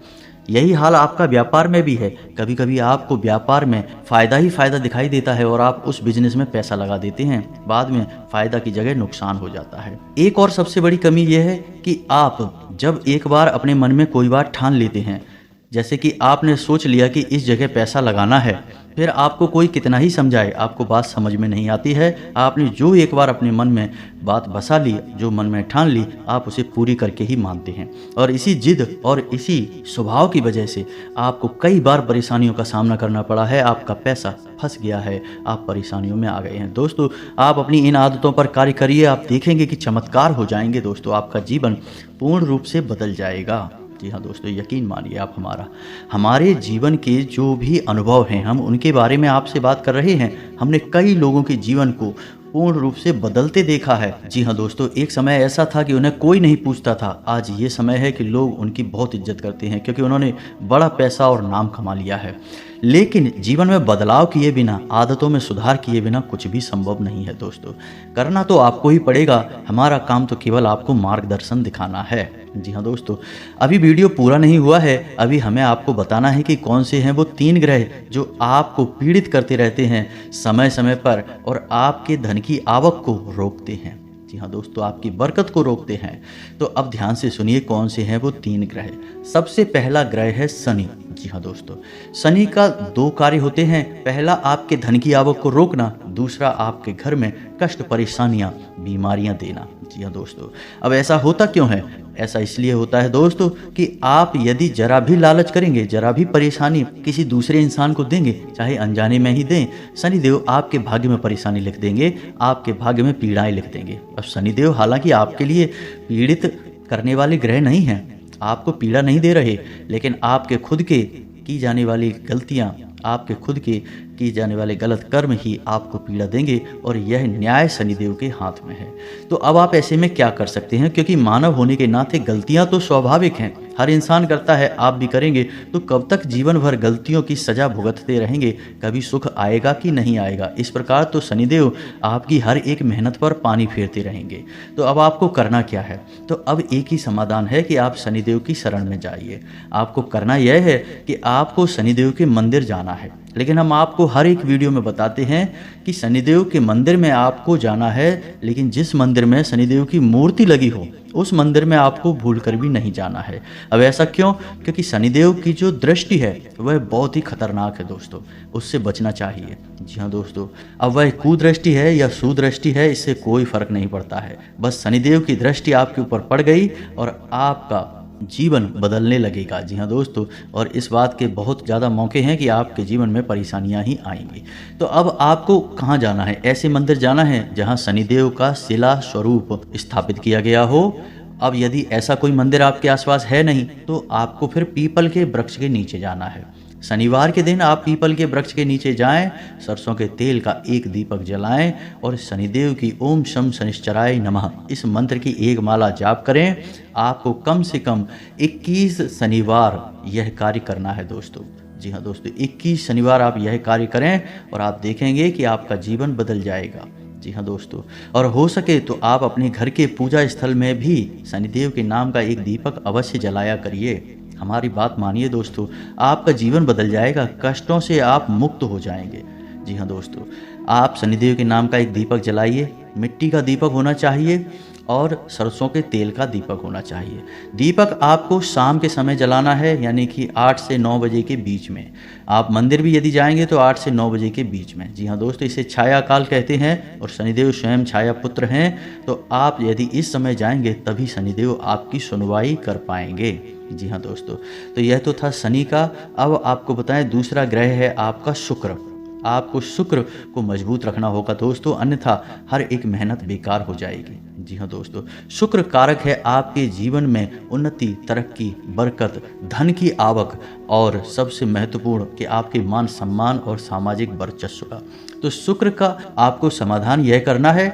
यही हाल आपका व्यापार में भी है। कभी कभी आपको व्यापार में फ़ायदा ही फ़ायदा दिखाई देता है और आप उस बिजनेस में पैसा लगा देते हैं, बाद में फ़ायदा की जगह नुकसान हो जाता है। एक और सबसे बड़ी कमी यह है कि आप जब एक बार अपने मन में कोई बात ठान लेते हैं, जैसे कि आपने सोच लिया कि इस जगह पैसा लगाना है, फिर आपको कोई कितना ही समझाए, आपको बात समझ में नहीं आती है। आपने जो एक बार अपने मन में बात बसा ली, जो मन में ठान ली, आप उसे पूरी करके ही मानते हैं। और इसी जिद और इसी स्वभाव की वजह से आपको कई बार परेशानियों का सामना करना पड़ा है। आपका पैसा फंस गया है, आप परेशानियों में आ गए हैं। दोस्तों, आप अपनी इन आदतों पर कार्य करिए, आप देखेंगे कि चमत्कार हो जाएंगे दोस्तों, आपका जीवन पूर्ण रूप से बदल जाएगा। जी हाँ दोस्तों, यकीन मानिए आप हमारे जीवन के जो भी अनुभव हैं हम उनके बारे में आपसे बात कर रहे हैं। हमने कई लोगों के जीवन को पूर्ण रूप से बदलते देखा है। जी हाँ दोस्तों, एक समय ऐसा था कि उन्हें कोई नहीं पूछता था। आज ये समय है कि लोग उनकी बहुत इज्जत करते हैं क्योंकि उन्होंने बड़ा पैसा और नाम कमा लिया है। लेकिन जीवन में बदलाव किए बिना, आदतों में सुधार किए बिना कुछ भी संभव नहीं है दोस्तों। करना तो आपको ही पड़ेगा, हमारा काम तो केवल आपको मार्गदर्शन दिखाना है। जी हाँ दोस्तों, अभी वीडियो पूरा नहीं हुआ है। अभी हमें आपको बताना है कि कौन से हैं वो 3 ग्रह जो आपको पीड़ित करते रहते हैं समय समय पर और आपके धन की आवक को रोकते हैं। जी हाँ दोस्तों, आपकी बरकत को रोकते हैं। तो अब ध्यान से सुनिए कौन से हैं वो 3 ग्रह। सबसे पहला ग्रह है शनि। जी हाँ दोस्तों, शनि का 2 कार्य होते हैं। पहला आपके धन की आवक को रोकना, दूसरा आपके घर में कष्ट, परेशानियां, बीमारियां देना। जी हाँ दोस्तों, अब ऐसा होता क्यों है? ऐसा इसलिए होता है दोस्तों कि आप यदि जरा भी लालच करेंगे, जरा भी परेशानी किसी दूसरे इंसान को देंगे, चाहे अनजाने में ही दें, शनिदेव आपके भाग्य में परेशानी लिख देंगे, आपके भाग्य में पीड़ाएं लिख देंगे। अब शनिदेव हालांकि आपके लिए पीड़ित करने वाले ग्रह नहीं हैं, आपको पीड़ा नहीं दे रहे, लेकिन आपके खुद के की जाने वाली गलतियां, आपके खुद के किए जाने वाले गलत कर्म ही आपको पीड़ा देंगे और यह न्याय शनिदेव के हाथ में है। तो अब आप ऐसे में क्या कर सकते हैं? क्योंकि मानव होने के नाते गलतियां तो स्वाभाविक हैं, हर इंसान करता है, आप भी करेंगे। तो कब तक जीवन भर गलतियों की सजा भुगतते रहेंगे? कभी सुख आएगा कि नहीं आएगा? इस प्रकार तो शनिदेव आपकी हर एक मेहनत पर पानी फेरते रहेंगे। तो अब आपको करना क्या है? तो अब एक ही समाधान है कि आप शनिदेव की शरण में जाइए। आपको करना यह है कि आपको शनिदेव के मंदिर जाना है। लेकिन हम आपको हर एक वीडियो में बताते हैं कि शनिदेव के मंदिर में आपको जाना है, लेकिन जिस मंदिर में शनिदेव की मूर्ति लगी हो उस मंदिर में आपको भूलकर भी नहीं जाना है। अब ऐसा क्यों? क्योंकि शनिदेव की जो दृष्टि है वह बहुत ही खतरनाक है दोस्तों, उससे बचना चाहिए। जी हाँ दोस्तों, अब वह कुदृष्टि है या सुदृष्टि है, इससे कोई फर्क नहीं पड़ता है। बस शनिदेव की दृष्टि आपके ऊपर पड़ गई और आपका जीवन बदलने लगेगा। जी हाँ दोस्तों, और इस बात के बहुत ज़्यादा मौके हैं कि आपके जीवन में परेशानियां ही आएंगी। तो अब आपको कहाँ जाना है? ऐसे मंदिर जाना है जहाँ शनिदेव का शिला स्वरूप स्थापित किया गया हो। अब यदि ऐसा कोई मंदिर आपके आसपास है नहीं तो आपको फिर पीपल के वृक्ष के नीचे जाना है। शनिवार के दिन आप पीपल के वृक्ष के नीचे जाएं, सरसों के तेल का एक दीपक जलाएं और शनिदेव की ओम शम शनिश्चराय नमः इस मंत्र की एक माला जाप करें। आपको कम से कम 21 शनिवार यह कार्य करना है दोस्तों। जी हाँ दोस्तों, 21 शनिवार आप यह कार्य करें और आप देखेंगे कि आपका जीवन बदल जाएगा। जी हाँ दोस्तों, और हो सके तो आप अपने घर के पूजा स्थल में भी शनिदेव के नाम का एक दीपक अवश्य जलाया करिए। हमारी बात मानिए दोस्तों, आपका जीवन बदल जाएगा, कष्टों से आप मुक्त हो जाएंगे। जी हाँ दोस्तों, आप शनिदेव के नाम का एक दीपक जलाइए। मिट्टी का दीपक होना चाहिए और सरसों के तेल का दीपक होना चाहिए। दीपक आपको शाम के समय जलाना है, यानी कि 8 से 9 बजे के बीच में। आप मंदिर भी यदि जाएंगे तो 8 से 9 बजे के बीच में। जी हाँ दोस्तों, इसे छाया काल कहते हैं और शनिदेव स्वयं छाया पुत्र हैं। तो आप यदि इस समय जाएंगे तभी शनिदेव आपकी सुनवाई कर पाएंगे। जी हाँ दोस्तों, तो यह तो था शनि का। अब आपको बताएं दूसरा ग्रह है आपका शुक्र। आपको शुक्र को मजबूत रखना होगा दोस्तों, अन्यथा हर एक मेहनत बेकार हो जाएगी। जी हाँ दोस्तों, शुक्र कारक है आपके जीवन में उन्नति, तरक्की, बरकत, धन की आवक और सबसे महत्वपूर्ण कि आपके मान सम्मान और सामाजिक वर्चस्व का। तो शुक्र का आपको समाधान यह करना है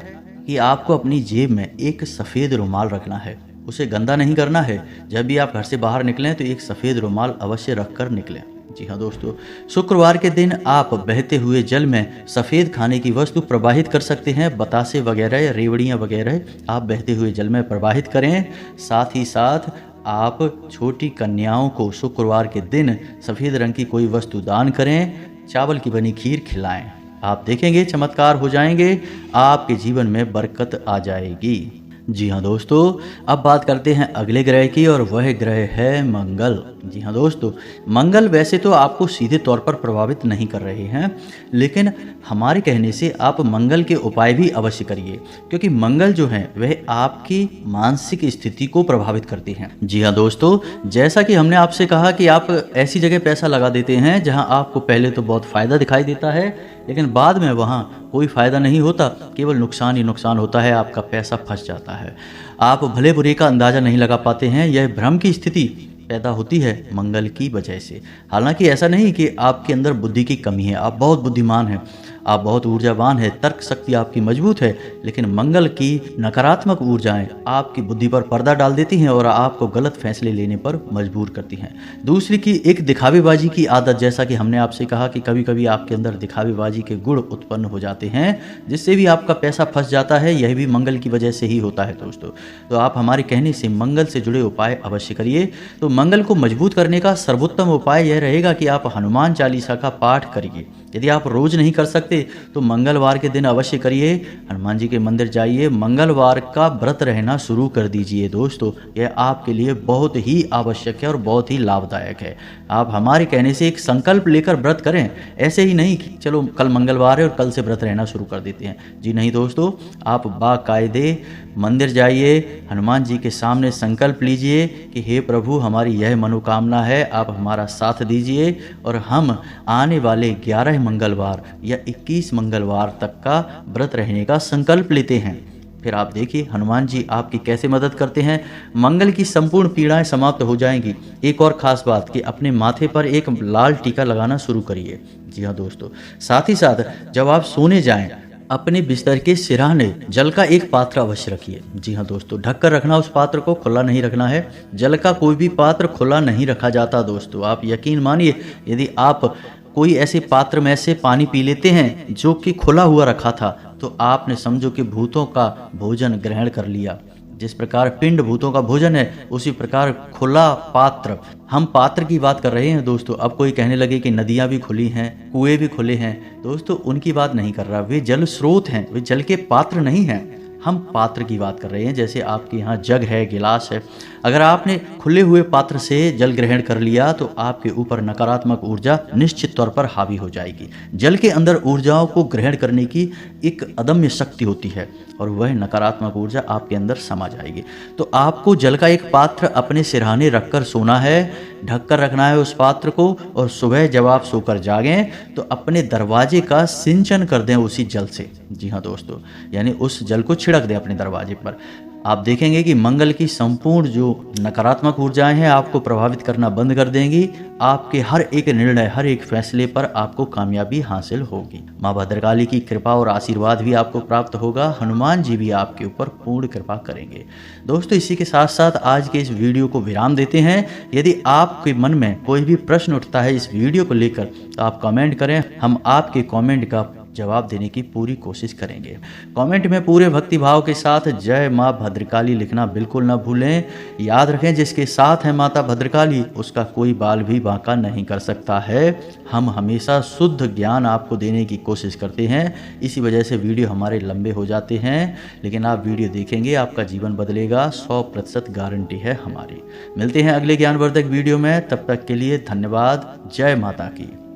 कि आपको अपनी जेब में एक सफ़ेद रुमाल रखना है। उसे गंदा नहीं करना है। जब भी आप घर से बाहर निकलें तो एक सफ़ेद रुमाल अवश्य रख कर निकलें। जी हाँ दोस्तों, शुक्रवार के दिन आप बहते हुए जल में सफ़ेद खाने की वस्तु प्रवाहित कर सकते हैं। बतासे वगैरह, रेवड़ियाँ वगैरह आप बहते हुए जल में प्रवाहित करें। साथ ही साथ आप छोटी कन्याओं को शुक्रवार के दिन सफ़ेद रंग की कोई वस्तु दान करें। चावल की बनी खीर खिलाएं। आप देखेंगे चमत्कार हो जाएंगे, आपके जीवन में बरकत आ जाएगी। जी हाँ दोस्तों, अब बात करते हैं अगले ग्रह की और वह ग्रह है मंगल। जी हाँ दोस्तों, मंगल वैसे तो आपको सीधे तौर पर प्रभावित नहीं कर रहे हैं, लेकिन हमारे कहने से आप मंगल के उपाय भी अवश्य करिए, क्योंकि मंगल जो है वह आपकी मानसिक स्थिति को प्रभावित करती हैं। जी हाँ दोस्तों, जैसा कि हमने आपसे कहा कि आप ऐसी जगह पैसा लगा देते हैं जहाँ आपको पहले तो बहुत फ़ायदा दिखाई देता है, लेकिन बाद में वहाँ कोई फ़ायदा नहीं होता, केवल नुकसान ही नुकसान होता है, आपका पैसा फंस जाता है। आप भले बुरे का अंदाज़ा नहीं लगा पाते हैं। यह भ्रम की स्थिति पैदा होती है मंगल की वजह से। हालांकि ऐसा नहीं कि आपके अंदर बुद्धि की कमी है, आप बहुत बुद्धिमान हैं, आप बहुत ऊर्जावान हैं, तर्क शक्ति आपकी मजबूत है, लेकिन मंगल की नकारात्मक ऊर्जाएं आपकी बुद्धि पर पर्दा डाल देती हैं और आपको गलत फैसले लेने पर मजबूर करती हैं। दूसरी की एक दिखावेबाजी की आदत, जैसा कि हमने आपसे कहा कि कभी कभी आपके अंदर दिखावेबाजी के गुण उत्पन्न हो जाते हैं जिससे भी आपका पैसा फंस जाता है, यह भी मंगल की वजह से ही होता है दोस्तों। तो आप हमारे कहने से मंगल से जुड़े उपाय अवश्य करिए। तो मंगल को मजबूत करने का सर्वोत्तम उपाय यह रहेगा कि आप हनुमान चालीसा का पाठ करिए। यदि आप रोज नहीं कर सकते तो मंगलवार के दिन अवश्य करिए, हनुमान जी के मंदिर जाइए, मंगलवार का व्रत रहना शुरू कर दीजिए दोस्तों। यह आपके लिए बहुत ही आवश्यक है और बहुत ही लाभदायक है। आप हमारे कहने से एक संकल्प लेकर व्रत करें, ऐसे ही नहीं कि चलो कल मंगलवार है और कल से व्रत रहना शुरू कर देते हैं। जी नहीं दोस्तों, आप बाकायदे मंदिर जाइए, हनुमान जी के सामने संकल्प लीजिए कि हे प्रभु, हमारी यह मनोकामना है, आप हमारा साथ दीजिए और हम आने वाले 11 मंगलवार या 21 मंगलवार तक का व्रत रहने का संकल्प लेते हैं। फिर आप देखिए हनुमान जी आपकी कैसे मदद करते हैं, मंगल की संपूर्ण पीड़ाएं समाप्त हो जाएंगी। एक और खास बात कि अपने माथे पर एक लाल टीका लगाना शुरू करिए। जी हाँ दोस्तों, साथ ही साथ जब आप सोने जाएं अपने बिस्तर के सिरहाने जल का एक पात्र अवश्य रखिए। जी हाँ दोस्तों, ढककर रखना, उस पात्र को खुला नहीं रखना है। जल का कोई भी पात्र खुला नहीं रखा जाता दोस्तों। आप यकीन मानिए, यदि आप कोई ऐसे पात्र में से पानी पी लेते हैं जो कि खुला हुआ रखा था, तो आपने समझो कि भूतों का भोजन ग्रहण कर लिया। जिस प्रकार पिंड भूतों का भोजन है, उसी प्रकार खुला पात्र, हम पात्र की बात कर रहे हैं दोस्तों। अब कोई कहने लगे कि नदियां भी खुली हैं, कुएं भी खुले हैं, दोस्तों उनकी बात नहीं कर रहा। वे जल स्रोत हैं, वे जल के पात्र नहीं हैं। हम पात्र की बात कर रहे हैं। जैसे आपके यहाँ जग है, गिलास है, अगर आपने खुले हुए पात्र से जल ग्रहण कर लिया तो आपके ऊपर नकारात्मक ऊर्जा निश्चित तौर पर हावी हो जाएगी। जल के अंदर ऊर्जाओं को ग्रहण करने की एक अदम्य शक्ति होती है और वह नकारात्मक ऊर्जा आपके अंदर समा जाएगी। तो आपको जल का एक पात्र अपने सिरहाने रखकर सोना है, ढककर रखना है उस पात्र को, और सुबह जब आप सोकर जागें तो अपने दरवाजे का सिंचन कर दें उसी जल से। जी हाँ दोस्तों, यानी उस जल को छिड़क दें अपने दरवाजे पर। आप देखेंगे कि मंगल की संपूर्ण जो नकारात्मक ऊर्जाएं हैं आपको प्रभावित करना बंद कर देंगी। आपके हर एक निर्णय, हर एक फैसले पर आपको कामयाबी हासिल होगी। माँ भद्रकाली की कृपा और आशीर्वाद भी आपको प्राप्त होगा। हनुमान जी भी आपके ऊपर पूर्ण कृपा करेंगे। दोस्तों, इसी के साथ साथ आज के इस वीडियो को विराम देते हैं। यदि आपके मन में कोई भी प्रश्न उठता है इस वीडियो को लेकर तो आप कमेंट करें, हम आपके कमेंट का जवाब देने की पूरी कोशिश करेंगे। कमेंट में पूरे भक्ति भाव के साथ जय माँ भद्रकाली लिखना बिल्कुल ना भूलें। याद रखें, जिसके साथ है माता भद्रकाली उसका कोई बाल भी बांका नहीं कर सकता है। हम हमेशा शुद्ध ज्ञान आपको देने की कोशिश करते हैं, इसी वजह से वीडियो हमारे लंबे हो जाते हैं, लेकिन आप वीडियो देखेंगे आपका जीवन बदलेगा, 100% गारंटी है हमारी। मिलते हैं अगले ज्ञानवर्धक वीडियो में, तब तक के लिए धन्यवाद। जय माता की।